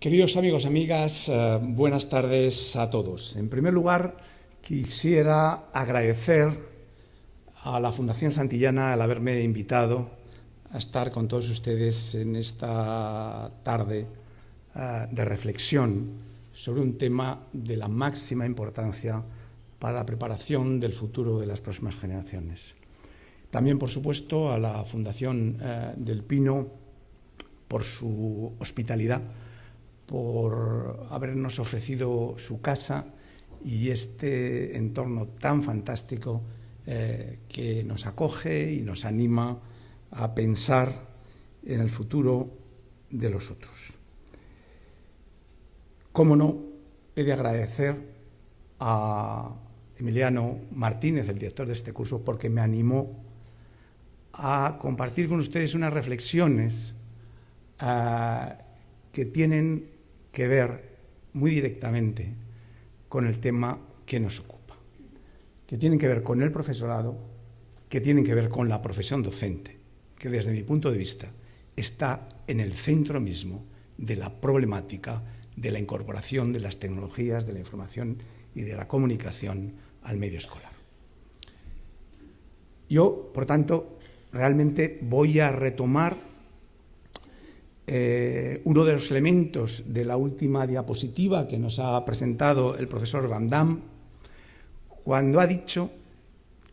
Queridos amigos, amigas, buenas tardes a todos. En primer lugar, quisiera agradecer a la Fundación Santillana el haberme invitado a estar con todos ustedes en esta tarde de reflexión sobre un tema de la máxima importancia para la preparación del futuro de las próximas generaciones. También, por supuesto, a la Fundación del Pino por su hospitalidad, por habernos ofrecido su casa y este entorno tan fantástico que nos acoge y nos anima a pensar en el futuro de los otros. Cómo no, he de agradecer a Emiliano Martínez, el director de este curso, porque me animó a compartir con ustedes unas reflexiones que tienen que ver muy directamente con el tema que nos ocupa, que tienen que ver con el profesorado, que tienen que ver con la profesión docente, que desde mi punto de vista está en el centro mismo de la problemática de la incorporación de las tecnologías, de la información y de la comunicación al medio escolar. Yo, por tanto, realmente voy a retomar uno de los elementos de la última diapositiva que nos ha presentado el profesor Van Damme, cuando ha dicho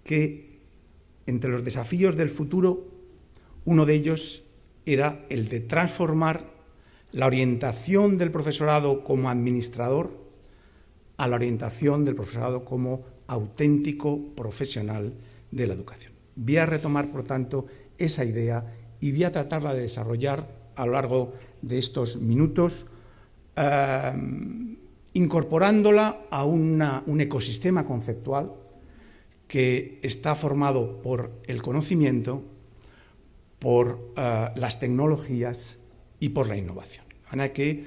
que entre los desafíos del futuro, uno de ellos era el de transformar la orientación del profesorado como administrador a la orientación del profesorado como auténtico profesional de la educación. Voy a retomar, por tanto, esa idea y voy a tratarla de desarrollar a lo largo de estos minutos, incorporándola a un ecosistema conceptual que está formado por el conocimiento, por las tecnologías y por la innovación. De manera que,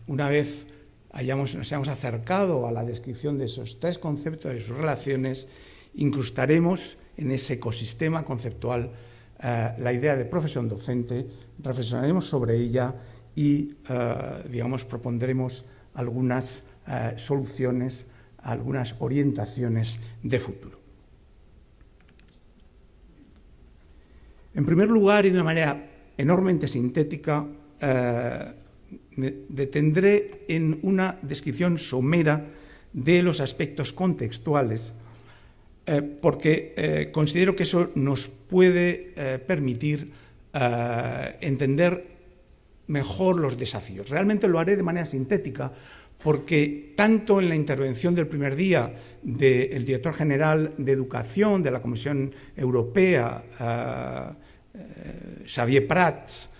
una vez nos hayamos acercado a la descripción de esos tres conceptos, de sus relaciones, incrustaremos en ese ecosistema conceptual la idea de profesión docente, reflexionaremos sobre ella y, propondremos algunas soluciones, algunas orientaciones de futuro. En primer lugar, y de una manera enormemente sintética, me detendré en una descripción somera de los aspectos contextuales, porque considero que eso nos puede permitir entender mejor los desafíos. Realmente lo haré de manera sintética, porque tanto en la intervención del primer día del director general de Educación de la Comisión Europea, Xavier Prats,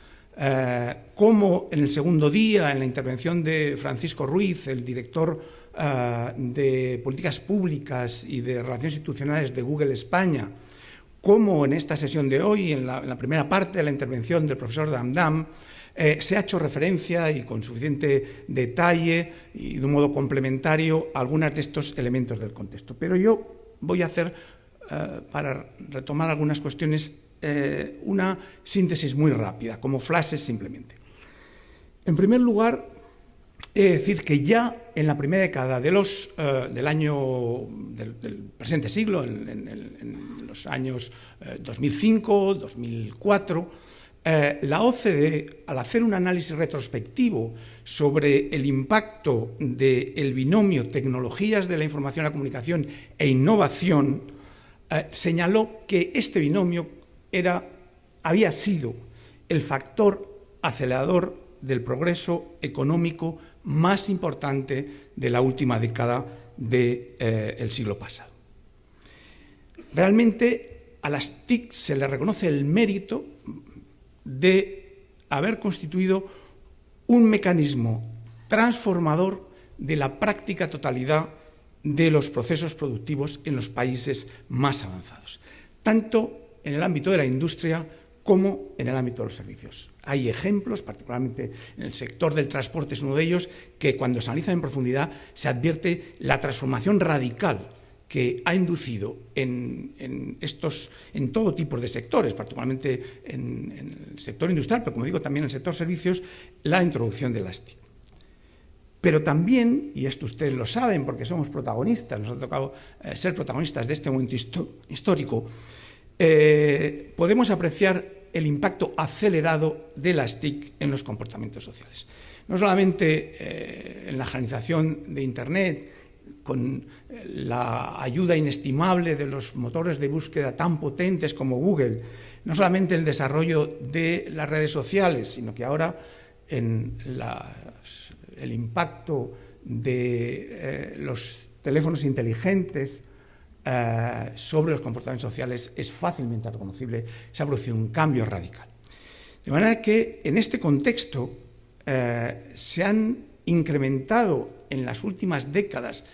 como en el segundo día, en la intervención de Francisco Ruiz, el director de Políticas Públicas y de Relaciones Institucionales de Google España, como en esta sesión de hoy, en la primera parte de la intervención del profesor Van Damme, se ha hecho referencia y con suficiente detalle y de un modo complementario a algunos de estos elementos del contexto. Pero yo voy a hacer, para retomar algunas cuestiones, una síntesis muy rápida, como flashes simplemente. En primer lugar, he de decir que ya en la primera década del presente siglo, en los años 2005, 2004, la OCDE, al hacer un análisis retrospectivo sobre el impacto del binomio tecnologías de la información y la comunicación e innovación, señaló que este binomio había sido el factor acelerador del progreso económico más importante de la última década del siglo pasado. Realmente a las TIC se le reconoce el mérito de haber constituido un mecanismo transformador de la práctica totalidad de los procesos productivos en los países más avanzados, tanto en el ámbito de la industria como en el ámbito de los servicios. Hay ejemplos, particularmente en el sector del transporte es uno de ellos, que cuando se analiza en profundidad se advierte la transformación radical que ha inducido en todo tipo de sectores, particularmente en el sector industrial, pero como digo también en el sector servicios, la introducción de las TIC. Pero también, y esto ustedes lo saben porque somos protagonistas, nos ha tocado ser protagonistas de este momento histórico, podemos apreciar el impacto acelerado de las TIC en los comportamientos sociales. No solamente en la generalización de Internet, con la ayuda inestimable de los motores de búsqueda tan potentes como Google, no solamente el desarrollo de las redes sociales, sino que ahora en el impacto de los teléfonos inteligentes sobre los comportamientos sociales es fácilmente reconocible, se ha producido un cambio radical. De manera que en este contexto se han incrementado en las últimas décadas,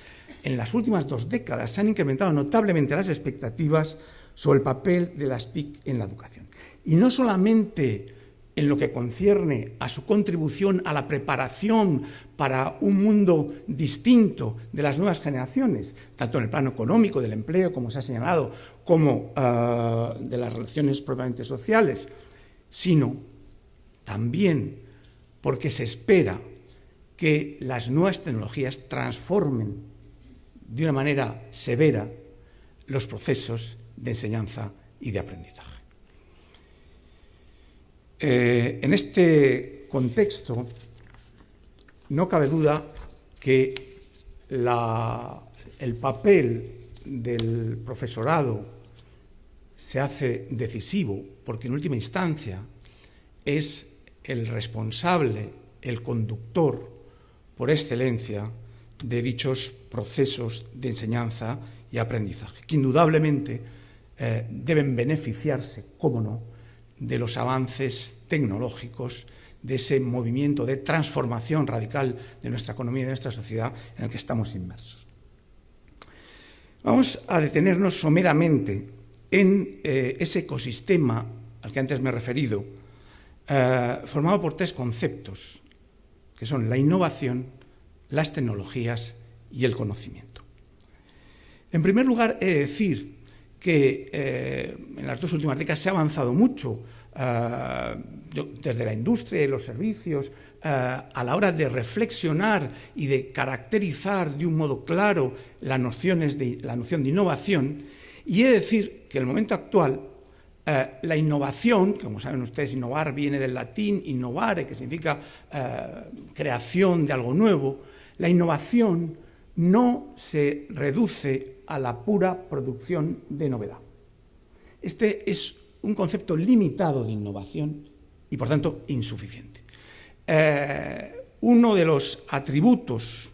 en las últimas 2 décadas, se han incrementado notablemente las expectativas sobre el papel de las TIC en la educación. Y no solamente en lo que concierne a su contribución a la preparación para un mundo distinto de las nuevas generaciones, tanto en el plano económico, del empleo, como se ha señalado, como de las relaciones propiamente sociales, sino también porque se espera que las nuevas tecnologías transformen de una manera severa los procesos de enseñanza y de aprendizaje. En este contexto, no cabe duda que el papel del profesorado se hace decisivo, porque en última instancia es el responsable, el conductor por excelencia de dichos procesos de enseñanza y aprendizaje, que indudablemente deben beneficiarse, cómo no, de los avances tecnológicos, de ese movimiento de transformación radical de nuestra economía y de nuestra sociedad en el que estamos inmersos. Vamos a detenernos someramente en ese ecosistema al que antes me he referido, formado por 3 conceptos, que son la innovación, las tecnologías y el conocimiento. En primer lugar, he de decir que en las 2 últimas décadas se ha avanzado mucho desde la industria y los servicios a la hora de reflexionar y de caracterizar de un modo claro la noción de innovación, y he de decir que en el momento actual la innovación, como saben ustedes, innovar viene del latín innovare, que significa creación de algo nuevo. La innovación no se reduce a la pura producción de novedad. Este es un concepto limitado de innovación y, por tanto, insuficiente. Uno de los atributos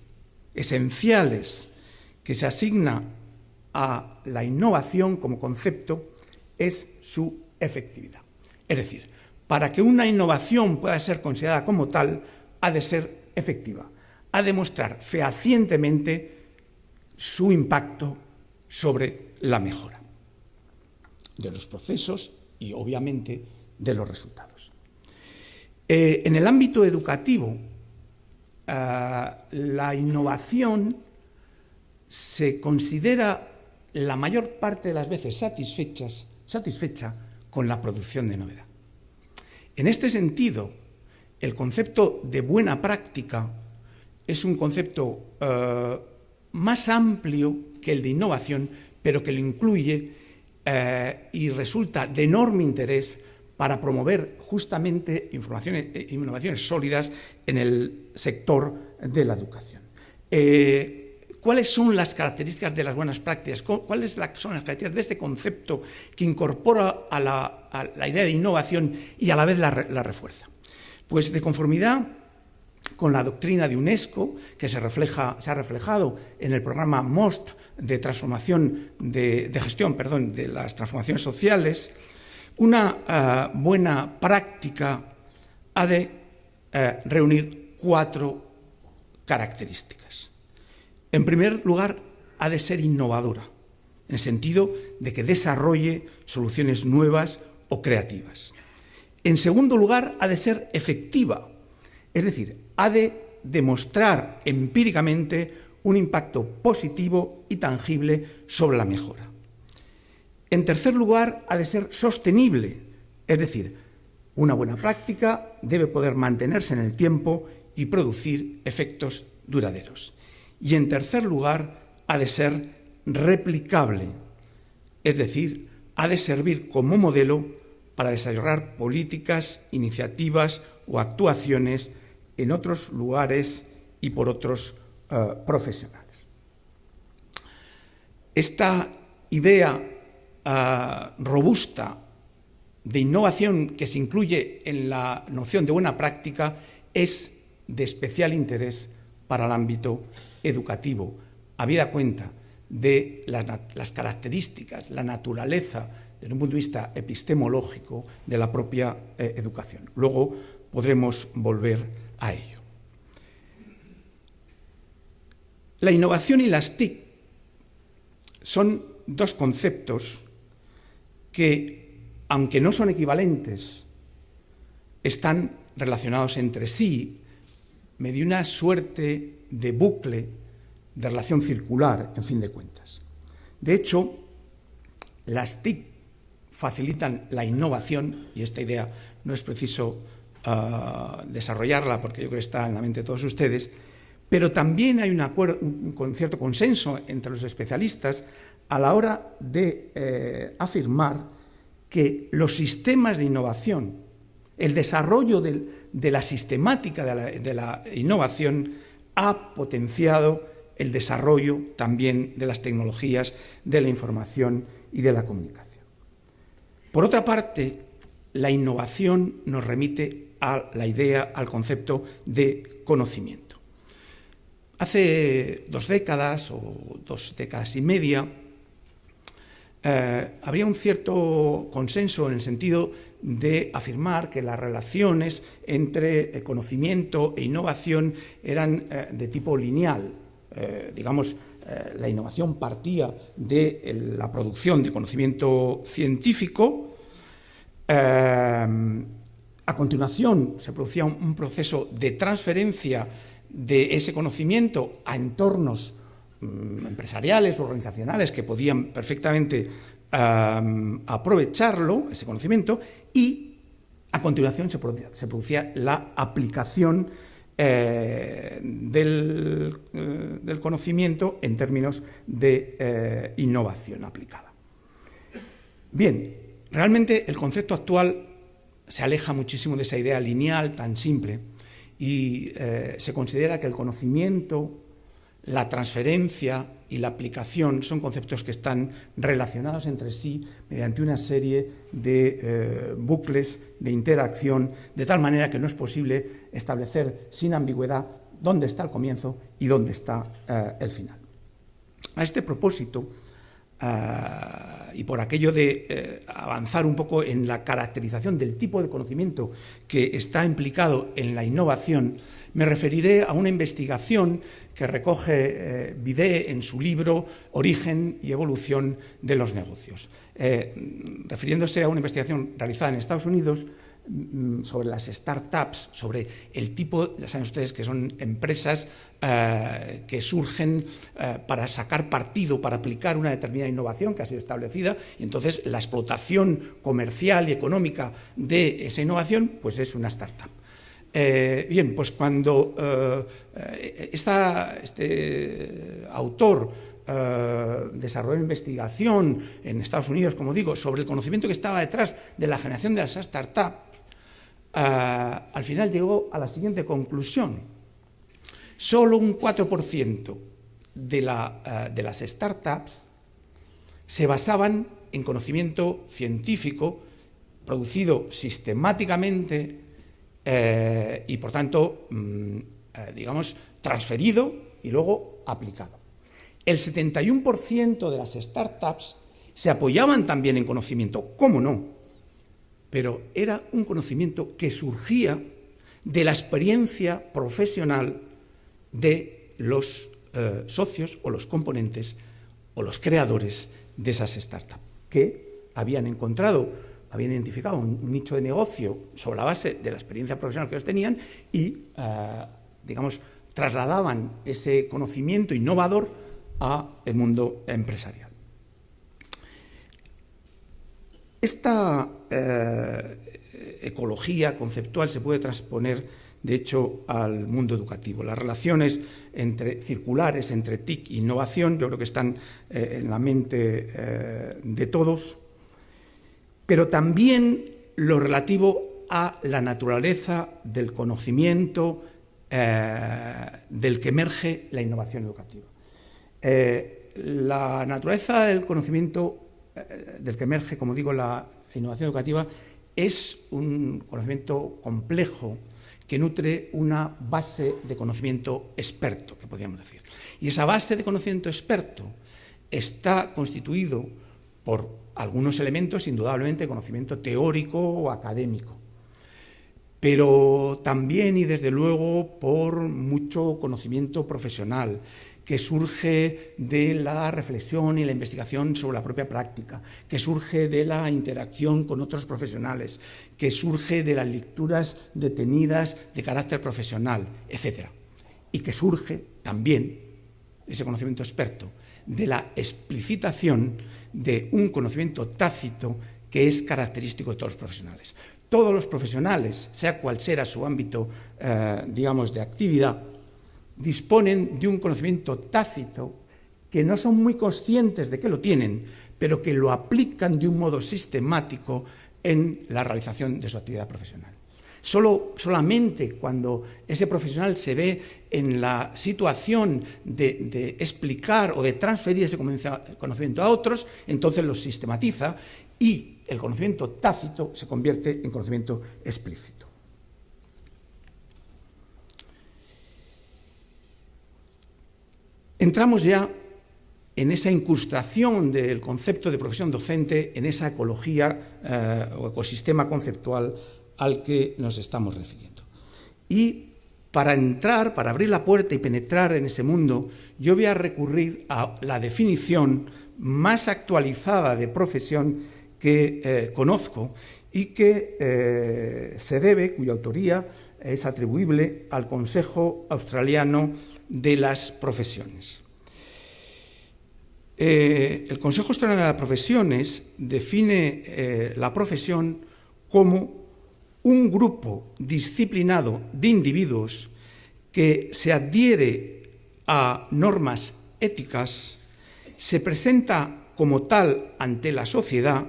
esenciales que se asigna a la innovación como concepto es su efectividad. Es decir, para que una innovación pueda ser considerada como tal, ha de ser efectiva, ha de mostrar fehacientemente su impacto sobre la mejora de los procesos y, obviamente, de los resultados. En el ámbito educativo, la innovación se considera la mayor parte de las veces satisfecha con la producción de novedad. En este sentido, el concepto de buena práctica es un concepto más amplio que el de innovación, pero que lo incluye y resulta de enorme interés para promover justamente innovaciones sólidas en el sector de la educación. ¿Cuáles son las características de las buenas prácticas? ¿Cuáles son las características de este concepto que incorpora a la idea de innovación y a la vez la refuerza? Pues de conformidad con la doctrina de UNESCO, que se ha reflejado en el programa MOST de gestión de las transformaciones sociales, una buena práctica ha de reunir 4 características. En primer lugar, ha de ser innovadora, en el sentido de que desarrolle soluciones nuevas o creativas. En segundo lugar, ha de ser efectiva, es decir, ha de demostrar empíricamente un impacto positivo y tangible sobre la mejora. En tercer lugar, ha de ser sostenible, es decir, una buena práctica debe poder mantenerse en el tiempo y producir efectos duraderos. Y en tercer lugar, ha de ser replicable, es decir, ha de servir como modelo para desarrollar políticas, iniciativas o actuaciones en otros lugares y por otros profesionales. Esta idea robusta de innovación que se incluye en la noción de buena práctica es de especial interés para el ámbito educativo, habida cuenta de las características, la naturaleza, desde un punto de vista epistemológico, de la propia educación. Luego podremos volver a ello. La innovación y las TIC son dos conceptos que, aunque no son equivalentes, están relacionados entre sí mediante una suerte de bucle de relación circular, en fin de cuentas. De hecho, las TIC facilitan la innovación, y esta idea no es preciso desarrollarla porque yo creo que está en la mente de todos ustedes, pero también hay un cierto consenso entre los especialistas a la hora de afirmar que los sistemas de innovación, el desarrollo de la sistemática de la innovación ha potenciado el desarrollo también de las tecnologías de la información y de la comunicación. Por otra parte, la innovación nos remite a la idea, al concepto de conocimiento. Hace 2 décadas o 2 décadas y media había un cierto consenso en el sentido de afirmar que las relaciones entre conocimiento e innovación eran de tipo lineal. La innovación partía de la producción de conocimiento científico. A continuación se producía un proceso de transferencia de ese conocimiento a entornos empresariales, organizacionales, que podían perfectamente aprovecharlo, ese conocimiento, y a continuación se producía la aplicación del conocimiento en términos de innovación aplicada. Bien, realmente el concepto actual se aleja muchísimo de esa idea lineal tan simple y se considera que el conocimiento, la transferencia y la aplicación son conceptos que están relacionados entre sí mediante una serie de bucles de interacción, de tal manera que no es posible establecer sin ambigüedad dónde está el comienzo y dónde está el final. A este propósito, y por aquello de avanzar un poco en la caracterización del tipo de conocimiento que está implicado en la innovación, me referiré a una investigación que recoge Bidet en su libro Origen y evolución de los negocios. Refiriéndose a una investigación realizada en Estados Unidos sobre las startups, sobre el tipo, ya saben ustedes que son empresas que surgen para sacar partido, para aplicar una determinada innovación que ha sido establecida, y entonces la explotación comercial y económica de esa innovación pues es una startup. Bien, pues cuando este autor desarrolló una investigación en Estados Unidos, como digo, sobre el conocimiento que estaba detrás de la generación de las startups, al final llegó a la siguiente conclusión: solo un 4% de las startups se basaban en conocimiento científico producido sistemáticamente y, por tanto, transferido y luego aplicado. El 71% de las startups se apoyaban también en conocimiento, ¿cómo no? Pero era un conocimiento que surgía de la experiencia profesional de los socios o los componentes o los creadores de esas startups, que habían identificado un nicho de negocio sobre la base de la experiencia profesional que ellos tenían y, trasladaban ese conocimiento innovador al mundo empresarial. Esta ecología conceptual se puede transponer, de hecho, al mundo educativo. Las relaciones circulares entre TIC e innovación, yo creo que están en la mente de todos, pero también lo relativo a la naturaleza del conocimiento del que emerge la innovación educativa. La naturaleza del conocimiento del que emerge, como digo, la innovación educativa es un conocimiento complejo que nutre una base de conocimiento experto, que podríamos decir. Y esa base de conocimiento experto está constituido por algunos elementos, indudablemente, de conocimiento teórico o académico, pero también y desde luego por mucho conocimiento profesional que surge de la reflexión y la investigación sobre la propia práctica, que surge de la interacción con otros profesionales, que surge de las lecturas detenidas de carácter profesional, etc. Y que surge también, ese conocimiento experto, de la explicitación de un conocimiento tácito que es característico de todos los profesionales. Todos los profesionales, sea cual sea su ámbito, digamos, de actividad, disponen de un conocimiento tácito que no son muy conscientes de que lo tienen, pero que lo aplican de un modo sistemático en la realización de su actividad profesional. Solamente cuando ese profesional se ve en la situación de explicar o de transferir ese conocimiento a otros, entonces lo sistematiza y el conocimiento tácito se convierte en conocimiento explícito. Entramos ya en esa incrustación del concepto de profesión docente, en esa ecología o ecosistema conceptual al que nos estamos refiriendo. Y para entrar, para abrir la puerta y penetrar en ese mundo, yo voy a recurrir a la definición más actualizada de profesión que conozco y que se debe, cuya autoría es atribuible al Consejo Australiano de las Profesiones. El Consejo Australiano de las Profesiones define la profesión como un grupo disciplinado de individuos que se adhiere a normas éticas, se presenta como tal ante la sociedad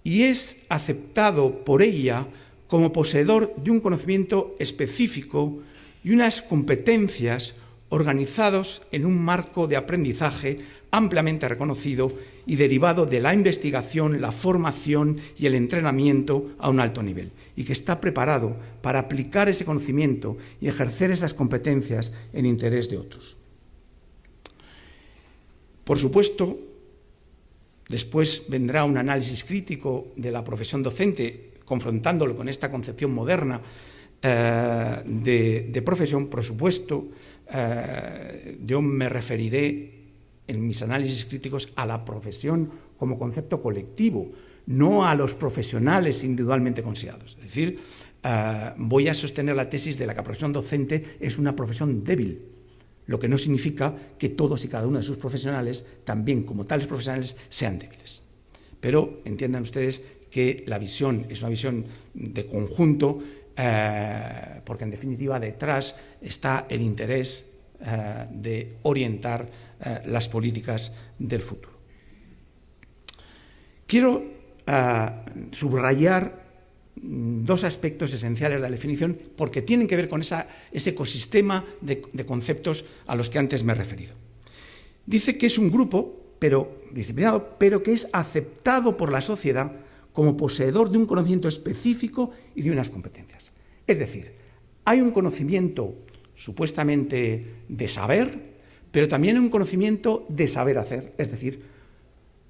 y es aceptado por ella como poseedor de un conocimiento específico y unas competencias organizados en un marco de aprendizaje ampliamente reconocido y derivado de la investigación, la formación y el entrenamiento a un alto nivel, y que está preparado para aplicar ese conocimiento y ejercer esas competencias en interés de otros. Por supuesto, después vendrá un análisis crítico de la profesión docente, confrontándolo con esta concepción moderna de profesión. Por supuesto, yo me referiré en mis análisis críticos a la profesión como concepto colectivo, no a los profesionales individualmente considerados. Es decir, voy a sostener la tesis de que la profesión docente es una profesión débil, lo que no significa que todos y cada uno de sus profesionales, también como tales profesionales, sean débiles. Pero entiendan ustedes que la visión es una visión de conjunto, porque en definitiva detrás está el interés de orientar las políticas del futuro. Quiero subrayar dos aspectos esenciales de la definición porque tienen que ver con ese ecosistema de conceptos a los que antes me he referido. Dice que es un grupo disciplinado, pero que es aceptado por la sociedad como poseedor de un conocimiento específico y de unas competencias. Es decir, hay un conocimiento supuestamente de saber, pero también un conocimiento de saber hacer, es decir,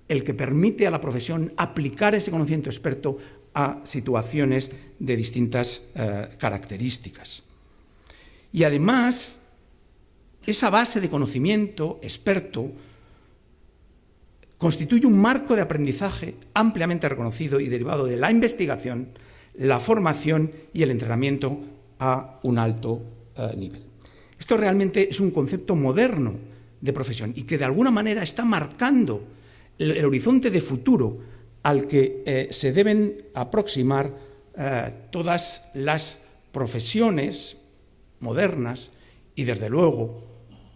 el que permite a la profesión aplicar ese conocimiento experto a situaciones de distintas características. Y además, esa base de conocimiento experto constituye un marco de aprendizaje ampliamente reconocido y derivado de la investigación, la formación y el entrenamiento a un alto nivel. Esto realmente es un concepto moderno de profesión y que de alguna manera está marcando el horizonte de futuro al que se deben aproximar todas las profesiones modernas y, desde luego,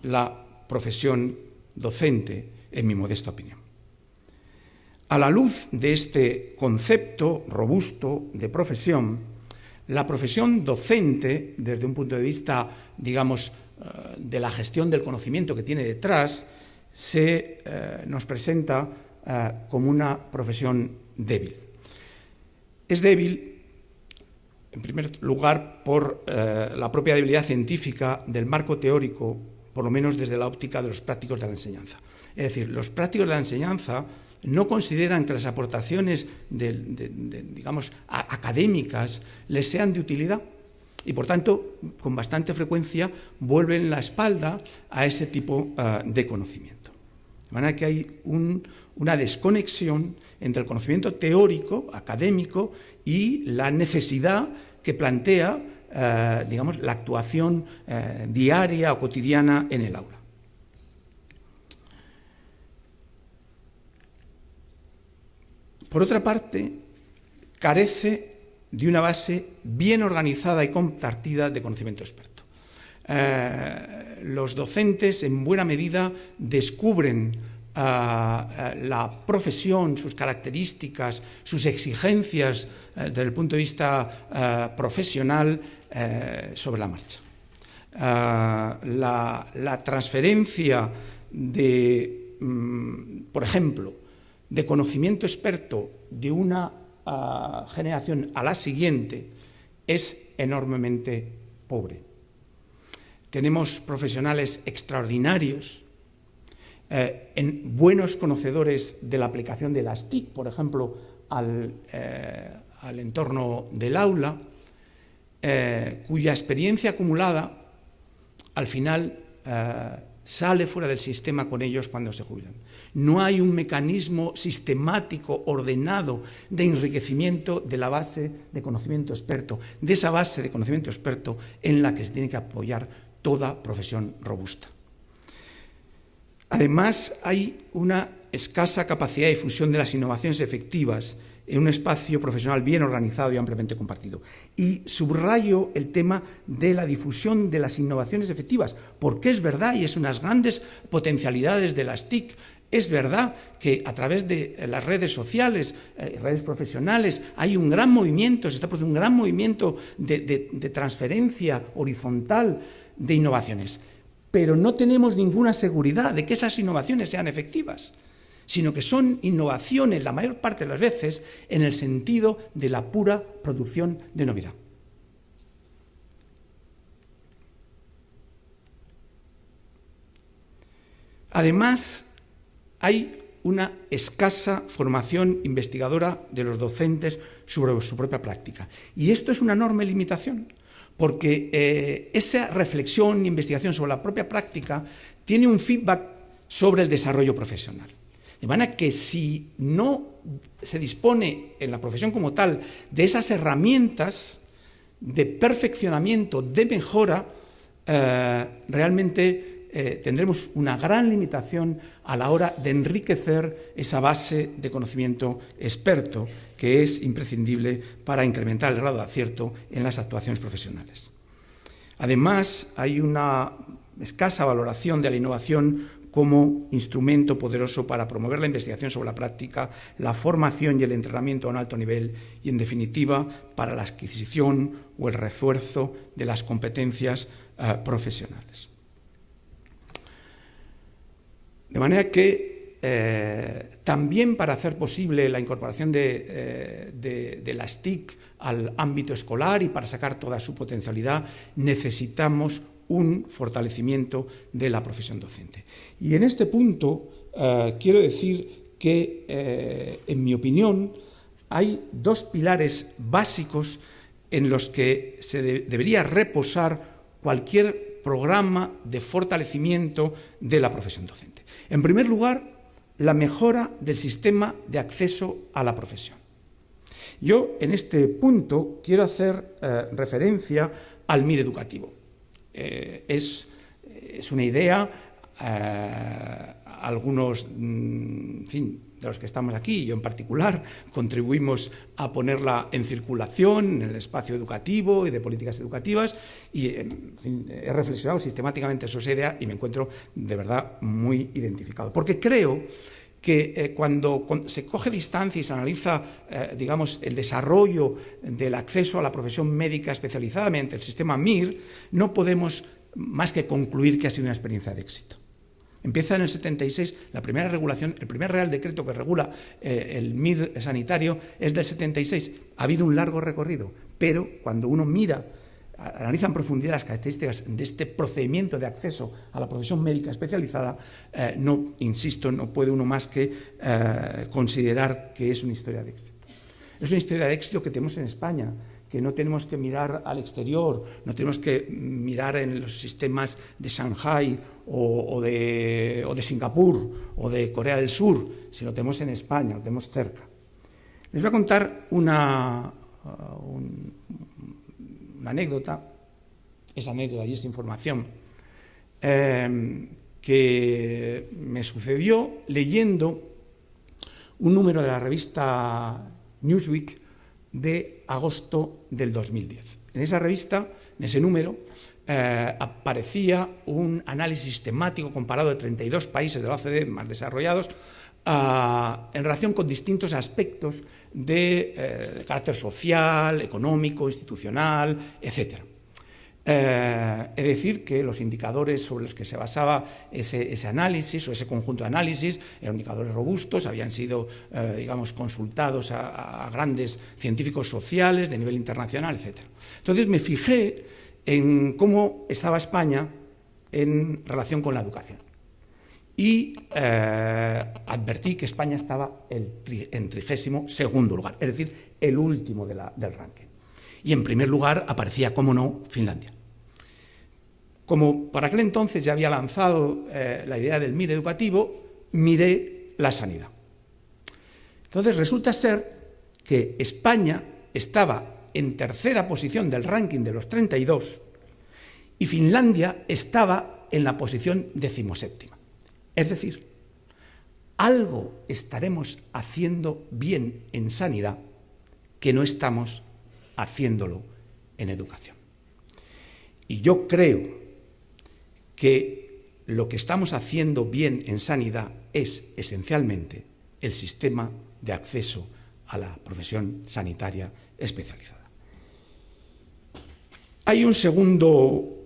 la profesión docente, en mi modesta opinión. A la luz de este concepto robusto de profesión, la profesión docente, desde un punto de vista, digamos, de la gestión del conocimiento que tiene detrás, se nos presenta como una profesión débil. Es débil, en primer lugar, por la propia debilidad científica del marco teórico, por lo menos desde la óptica de los prácticos de la enseñanza. Es decir, los prácticos de la enseñanza no consideran que las aportaciones, digamos, académicas les sean de utilidad y, por tanto, con bastante frecuencia vuelven la espalda a ese tipo de conocimiento. De manera que hay una desconexión entre el conocimiento teórico, académico, y la necesidad que plantea, digamos, la actuación diaria o cotidiana en el aula. Por otra parte, carece de una base bien organizada y compartida de conocimiento experto. Los docentes, en buena medida, descubren la profesión, sus características, sus exigencias desde el punto de vista profesional sobre la marcha. La transferencia de, por ejemplo, de conocimiento experto de una generación a la siguiente es enormemente pobre. Tenemos profesionales extraordinarios, buenos conocedores de la aplicación de las TIC, por ejemplo, al entorno del aula, cuya experiencia acumulada al final sale fuera del sistema con ellos cuando se jubilan. No hay un mecanismo sistemático, ordenado, de enriquecimiento de la base de conocimiento experto, de esa base de conocimiento experto en la que se tiene que apoyar toda profesión robusta. Además, hay una escasa capacidad de difusión de las innovaciones efectivas en un espacio profesional bien organizado y ampliamente compartido. Y subrayo el tema de la difusión de las innovaciones efectivas, porque es verdad, y es unas grandes potencialidades de las TIC, es verdad que a través de las redes sociales, redes profesionales, hay un gran movimiento, se está produciendo un gran movimiento de transferencia horizontal de innovaciones, pero no tenemos ninguna seguridad de que esas innovaciones sean efectivas, sino que son innovaciones, la mayor parte de las veces, en el sentido de la pura producción de novedad. Además, hay una escasa formación investigadora de los docentes sobre su propia práctica. Y esto es una enorme limitación, porque esa reflexión e investigación sobre la propia práctica tiene un feedback sobre el desarrollo profesional. De manera que si no se dispone en la profesión como tal de esas herramientas de perfeccionamiento, de mejora, realmente tendremos una gran limitación a la hora de enriquecer esa base de conocimiento experto que es imprescindible para incrementar el grado de acierto en las actuaciones profesionales. Además, hay una escasa valoración de la innovación como instrumento poderoso para promover la investigación sobre la práctica, la formación y el entrenamiento a un alto nivel y, en definitiva, para la adquisición o el refuerzo de las competencias profesionales. De manera que también para hacer posible la incorporación de las TIC al ámbito escolar y para sacar toda su potencialidad, necesitamos un fortalecimiento de la profesión docente. Y en este punto quiero decir que, en mi opinión, hay dos pilares básicos en los que se debería reposar cualquier programa de fortalecimiento de la profesión docente. En primer lugar, la mejora del sistema de acceso a la profesión. Yo, en este punto, quiero hacer referencia al MIR educativo. Es es una idea, algunos, en fin, de los que estamos aquí, yo en particular, contribuimos a ponerla en circulación en el espacio educativo y de políticas educativas, y en fin, he reflexionado sistemáticamente sobre esa idea y me encuentro de verdad muy identificado, porque creo que cuando se coge distancia y se analiza, digamos, el desarrollo del acceso a la profesión médica especializadamente, el sistema MIR, no podemos más que concluir que ha sido una experiencia de éxito. Empieza en el 76, la primera regulación, el primer Real Decreto que regula el MIR sanitario es del 76. Ha habido un largo recorrido, pero cuando uno mira, analiza en profundidad las características de este procedimiento de acceso a la profesión médica especializada, no, insisto, no puede uno más que considerar que es una historia de éxito. Es una historia de éxito que tenemos en España, que no tenemos que mirar al exterior, no tenemos que mirar en los sistemas de Shanghái o de Singapur o de Corea del Sur, sino lo tenemos en España, lo tenemos cerca. Les voy a contar una anécdota, esa anécdota y esa información, que me sucedió leyendo un número de la revista Newsweek de agosto del 2010. En esa revista, en ese número, aparecía un análisis sistemático comparado de 32 países de la OCDE más desarrollados en relación con distintos aspectos de carácter social, económico, institucional, etc. Es decir, que los indicadores sobre los que se basaba ese análisis o ese conjunto de análisis eran indicadores robustos, habían sido, digamos, consultados a grandes científicos sociales de nivel internacional, etc. Entonces me fijé en cómo estaba España en relación con la educación y advertí que España estaba en 32º lugar, es decir, el último del ranking. Y en primer lugar aparecía, cómo no, Finlandia. Como para aquel entonces ya había lanzado la idea del MIR educativo, miré la sanidad. Entonces resulta ser que España estaba en tercera posición del ranking de los 32 y Finlandia estaba en la posición 17ª. Es decir, algo estaremos haciendo bien en sanidad que no estamos haciéndolo en educación. Y yo creo que lo que estamos haciendo bien en sanidad es esencialmente el sistema de acceso a la profesión sanitaria especializada. Hay un segundo,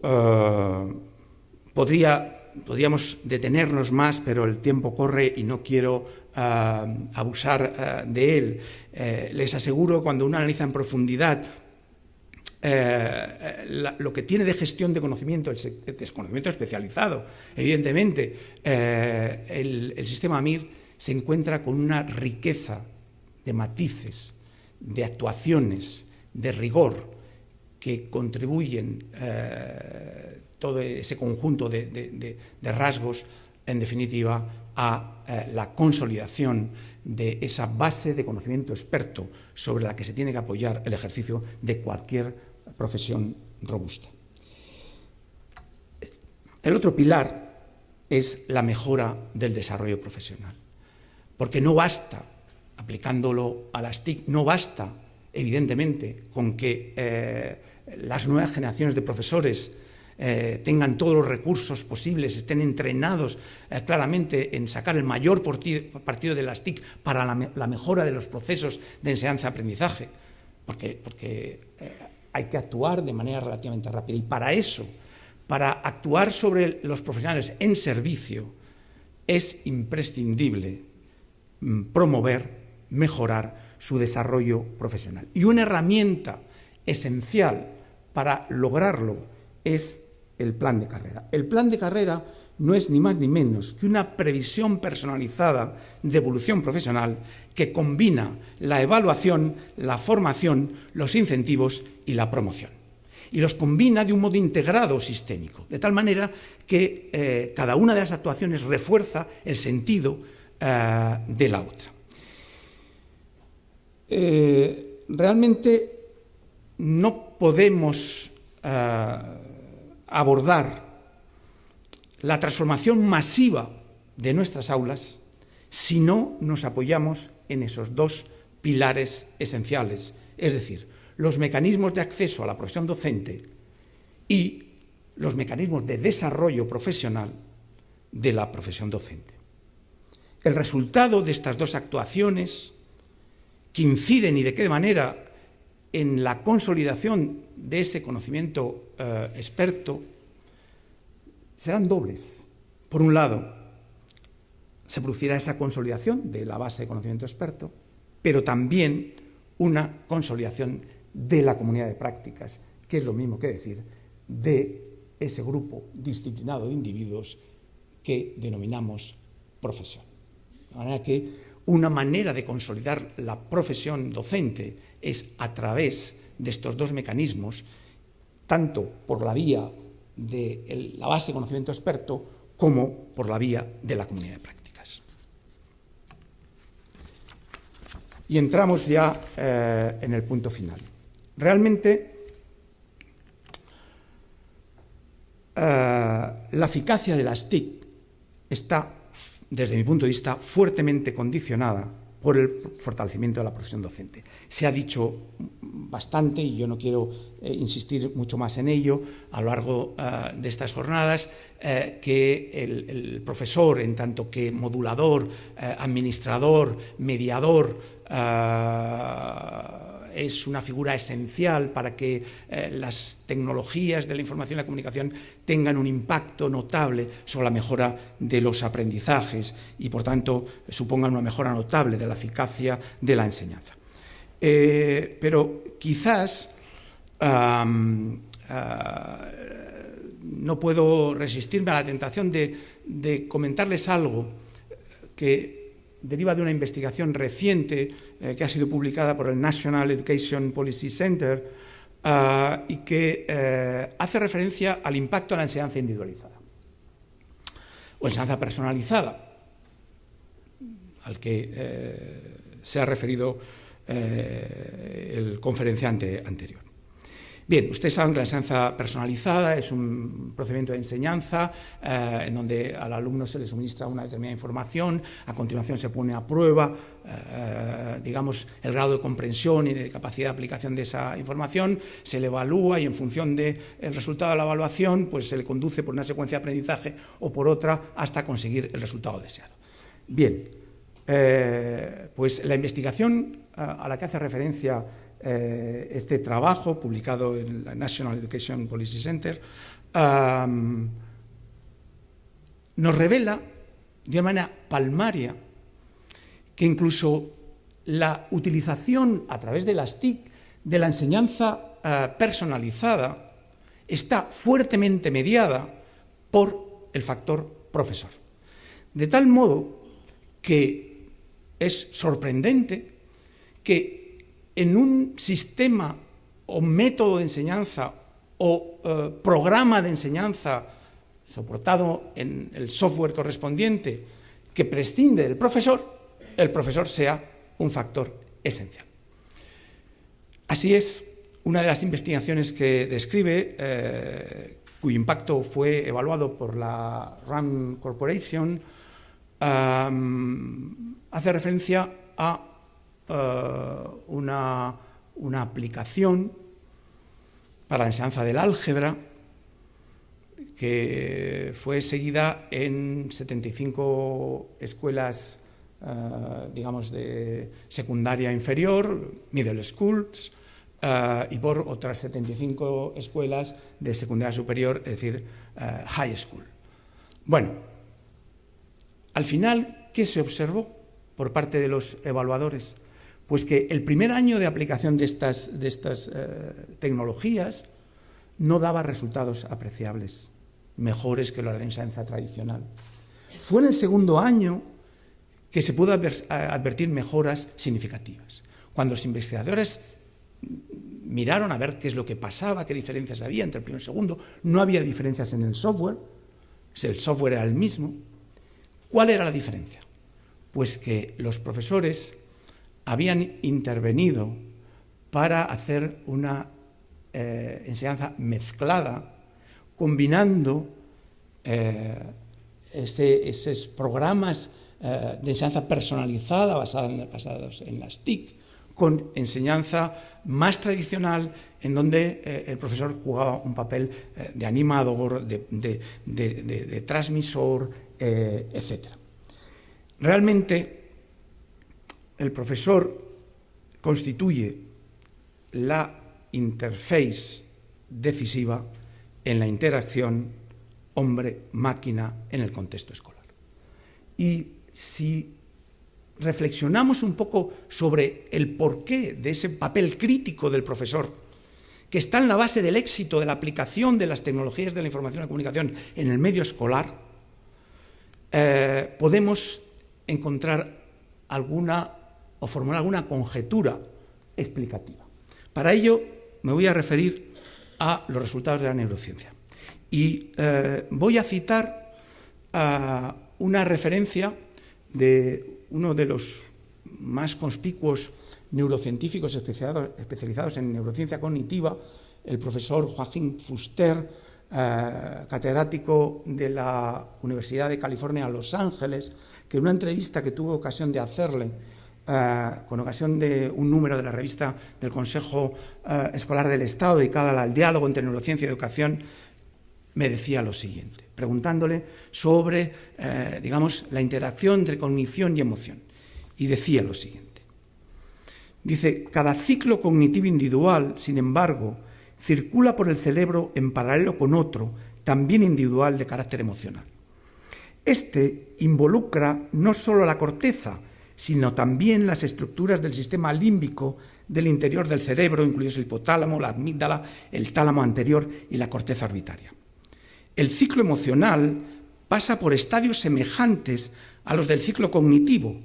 podríamos detenernos más, pero el tiempo corre y no quiero abusar de él. Les aseguro, cuando uno analiza en profundidad lo que tiene de gestión de conocimiento, el desconocimiento especializado, evidentemente, el sistema MIR se encuentra con una riqueza de matices, de actuaciones, de rigor, que contribuyen todo ese conjunto de rasgos, en definitiva, a la consolidación de esa base de conocimiento experto sobre la que se tiene que apoyar el ejercicio de cualquier profesión robusta. El otro pilar es la mejora del desarrollo profesional, porque no basta, aplicándolo a las TIC, no basta, evidentemente, con que las nuevas generaciones de profesores tengan todos los recursos posibles, estén entrenados claramente en sacar el mayor partido de las TIC para la mejora de los procesos de enseñanza-aprendizaje, porque hay que actuar de manera relativamente rápida. Y para eso, para actuar sobre los profesionales en servicio, es imprescindible promover, mejorar su desarrollo profesional. Y una herramienta esencial para lograrlo es el plan de carrera. El plan de carrera no es ni más ni menos que una previsión personalizada de evolución profesional que combina la evaluación, la formación, los incentivos y la promoción. Y los combina de un modo integrado sistémico, de tal manera que cada una de las actuaciones refuerza el sentido de la otra. Realmente no podemos abordar la transformación masiva de nuestras aulas si no nos apoyamos en esos dos pilares esenciales, es decir, los mecanismos de acceso a la profesión docente y los mecanismos de desarrollo profesional de la profesión docente. El resultado de estas dos actuaciones, que inciden y de qué manera en la consolidación de ese conocimiento experto, serán dobles. Por un lado, se producirá esa consolidación de la base de conocimiento experto, pero también una consolidación de la comunidad de prácticas, que es lo mismo que decir de ese grupo disciplinado de individuos que denominamos profesión. De manera que una manera de consolidar la profesión docente es a través de estos dos mecanismos, tanto por la vía de la base de conocimiento experto como por la vía de la comunidad de prácticas. Y entramos ya en el punto final. Realmente, la eficacia de las TIC está, desde mi punto de vista, fuertemente condicionada por el fortalecimiento de la profesión docente. Se ha dicho bastante y yo no quiero insistir mucho más en ello a lo largo de estas jornadas, que el profesor, en tanto que modulador, administrador, mediador, es una figura esencial para que las tecnologías de la información y la comunicación tengan un impacto notable sobre la mejora de los aprendizajes y, por tanto, supongan una mejora notable de la eficacia de la enseñanza. Pero quizás no puedo resistirme a la tentación de comentarles algo que deriva de una investigación reciente que ha sido publicada por el National Education Policy Center y que hace referencia al impacto de la enseñanza individualizada o enseñanza personalizada, al que se ha referido el conferenciante anterior. Bien, ustedes saben que la enseñanza personalizada es un procedimiento de enseñanza en donde al alumno se le suministra una determinada información, a continuación se pone a prueba, digamos, el grado de comprensión y de capacidad de aplicación de esa información, se le evalúa y en función del resultado de la evaluación, pues se le conduce por una secuencia de aprendizaje o por otra hasta conseguir el resultado deseado. Bien, pues la investigación a la que hace referencia este trabajo publicado en la National Education Policy Center nos revela de una manera palmaria que incluso la utilización a través de las TIC de la enseñanza personalizada está fuertemente mediada por el factor profesor. De tal modo que es sorprendente que en un sistema o método de enseñanza o programa de enseñanza soportado en el software correspondiente que prescinde del profesor, el profesor sea un factor esencial. Así es, una de las investigaciones que describe, cuyo impacto fue evaluado por la RAND Corporation, hace referencia a una aplicación para la enseñanza del álgebra que fue seguida en 75 escuelas, digamos, de secundaria inferior, middle schools, y por otras 75 escuelas de secundaria superior, es decir, high school. Bueno, al final, ¿qué se observó por parte de los evaluadores? Pues que el primer año de aplicación de estas tecnologías no daba resultados apreciables, mejores que la de enseñanza tradicional. Fue en el segundo año que se pudo advertir mejoras significativas. Cuando los investigadores miraron a ver qué es lo que pasaba, qué diferencias había entre el primero y el segundo, no había diferencias en el software era el mismo. ¿Cuál era la diferencia? Pues que los profesores habían intervenido para hacer una enseñanza mezclada, combinando esos programas de enseñanza personalizada basados en las TIC, con enseñanza más tradicional, en donde el profesor jugaba un papel de animador, de transmisor, etc. Realmente, el profesor constituye la interface decisiva en la interacción hombre-máquina en el contexto escolar. Y si reflexionamos un poco sobre el porqué de ese papel crítico del profesor, que está en la base del éxito de la aplicación de las tecnologías de la información y la comunicación en el medio escolar, podemos encontrar o formular alguna conjetura explicativa. Para ello me voy a referir a los resultados de la neurociencia. Y voy a citar una referencia de uno de los más conspicuos neurocientíficos especializados en neurociencia cognitiva, el profesor Joachim Fuster, catedrático de la Universidad de California, Los Ángeles, que en una entrevista que tuve ocasión de hacerle con ocasión de un número de la revista del Consejo Escolar del Estado dedicada al diálogo entre neurociencia y educación, me decía lo siguiente, preguntándole sobre, la interacción entre cognición y emoción. Y decía lo siguiente. Dice, cada ciclo cognitivo individual, sin embargo, circula por el cerebro en paralelo con otro, también individual de carácter emocional. Este involucra no solo la corteza, sino también las estructuras del sistema límbico del interior del cerebro, incluidos el hipotálamo, la amígdala, el tálamo anterior y la corteza orbitaria. El ciclo emocional pasa por estadios semejantes a los del ciclo cognitivo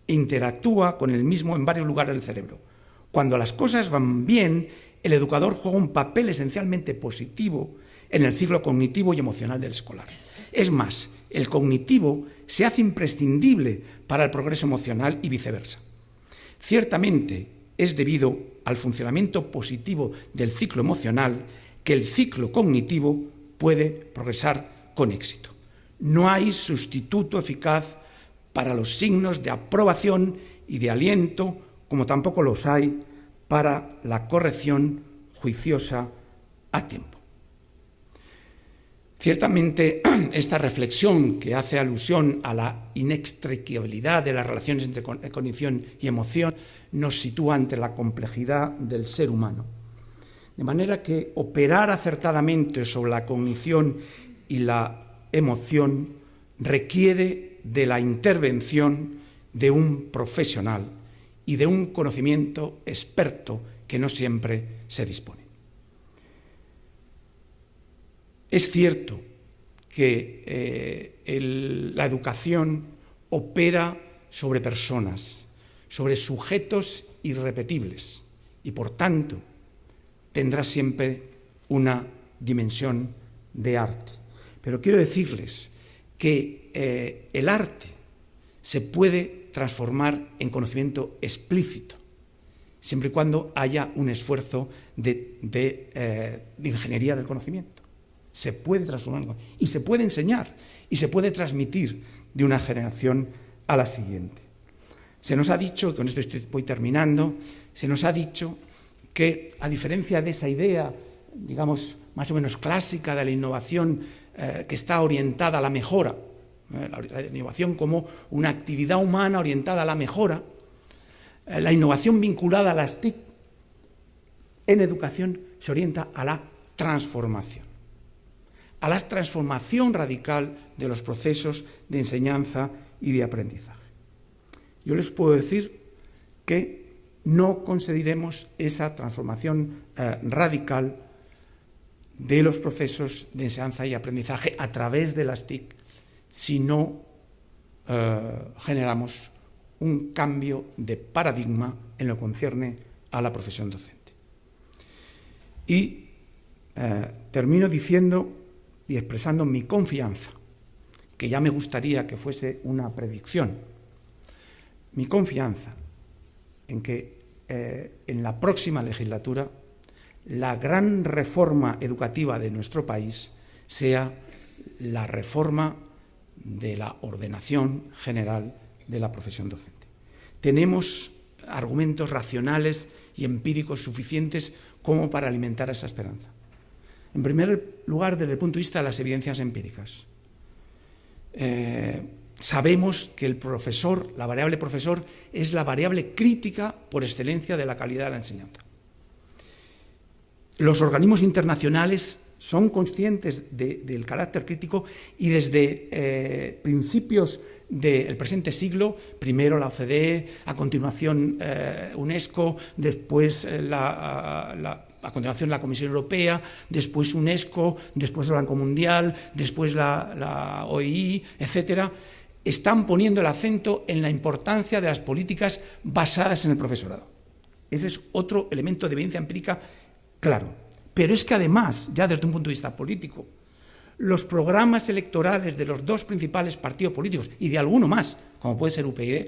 e interactúa con el mismo en varios lugares del cerebro. Cuando las cosas van bien, el educador juega un papel esencialmente positivo en el ciclo cognitivo y emocional del escolar. Es más, el cognitivo se hace imprescindible para el progreso emocional y viceversa. Ciertamente, es debido al funcionamiento positivo del ciclo emocional que el ciclo cognitivo puede progresar con éxito. No hay sustituto eficaz para los signos de aprobación y de aliento, como tampoco los hay para la corrección juiciosa a tiempo. Ciertamente, esta reflexión que hace alusión a la inextricabilidad de las relaciones entre cognición y emoción nos sitúa ante la complejidad del ser humano. De manera que operar acertadamente sobre la cognición y la emoción requiere de la intervención de un profesional y de un conocimiento experto que no siempre se dispone. Es cierto que la educación opera sobre personas, sobre sujetos irrepetibles y, por tanto, tendrá siempre una dimensión de arte. Pero quiero decirles que el arte se puede transformar en conocimiento explícito, siempre y cuando haya un esfuerzo de ingeniería del conocimiento. Se puede transformar y se puede enseñar y se puede transmitir de una generación a la siguiente. Se nos ha dicho, y con esto voy terminando, se nos ha dicho que, a diferencia de esa idea, digamos, más o menos clásica de la innovación que está orientada a la mejora, la innovación como una actividad humana orientada a la mejora, la innovación vinculada a las TIC en educación se orienta a la transformación radical de los procesos de enseñanza y de aprendizaje. Yo les puedo decir que no conseguiremos esa transformación radical de los procesos de enseñanza y aprendizaje a través de las TIC si no generamos un cambio de paradigma en lo que concierne a la profesión docente. Y termino diciendo y expresando mi confianza, que ya me gustaría que fuese una predicción, mi confianza en que en la próxima legislatura la gran reforma educativa de nuestro país sea la reforma de la ordenación general de la profesión docente. Tenemos argumentos racionales y empíricos suficientes como para alimentar esa esperanza. En primer lugar, desde el punto de vista de las evidencias empíricas. Sabemos que el profesor, la variable profesor, es la variable crítica por excelencia de la calidad de la enseñanza. Los organismos internacionales son conscientes del carácter crítico y desde principios del presente siglo, primero la OCDE, a continuación UNESCO, después a continuación la Comisión Europea, después UNESCO, después el Banco Mundial, después la OII, etcétera, están poniendo el acento en la importancia de las políticas basadas en el profesorado. Ese es otro elemento de evidencia empírica claro. Pero es que además, ya desde un punto de vista político, los programas electorales de los dos principales partidos políticos y de alguno más, como puede ser UPyD,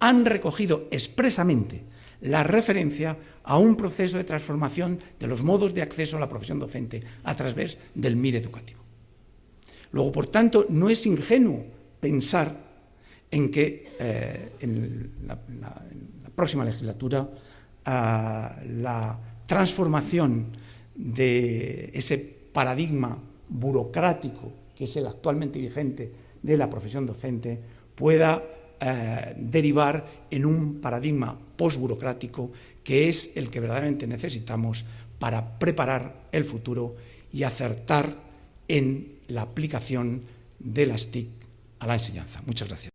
han recogido expresamente la referencia a un proceso de transformación de los modos de acceso a la profesión docente a través del MIR educativo. Luego, por tanto, no es ingenuo pensar en que en la próxima legislatura la transformación de ese paradigma burocrático que es el actualmente vigente de la profesión docente pueda derivar en un paradigma postburocrático que es el que verdaderamente necesitamos para preparar el futuro y acertar en la aplicación de las TIC a la enseñanza. Muchas gracias.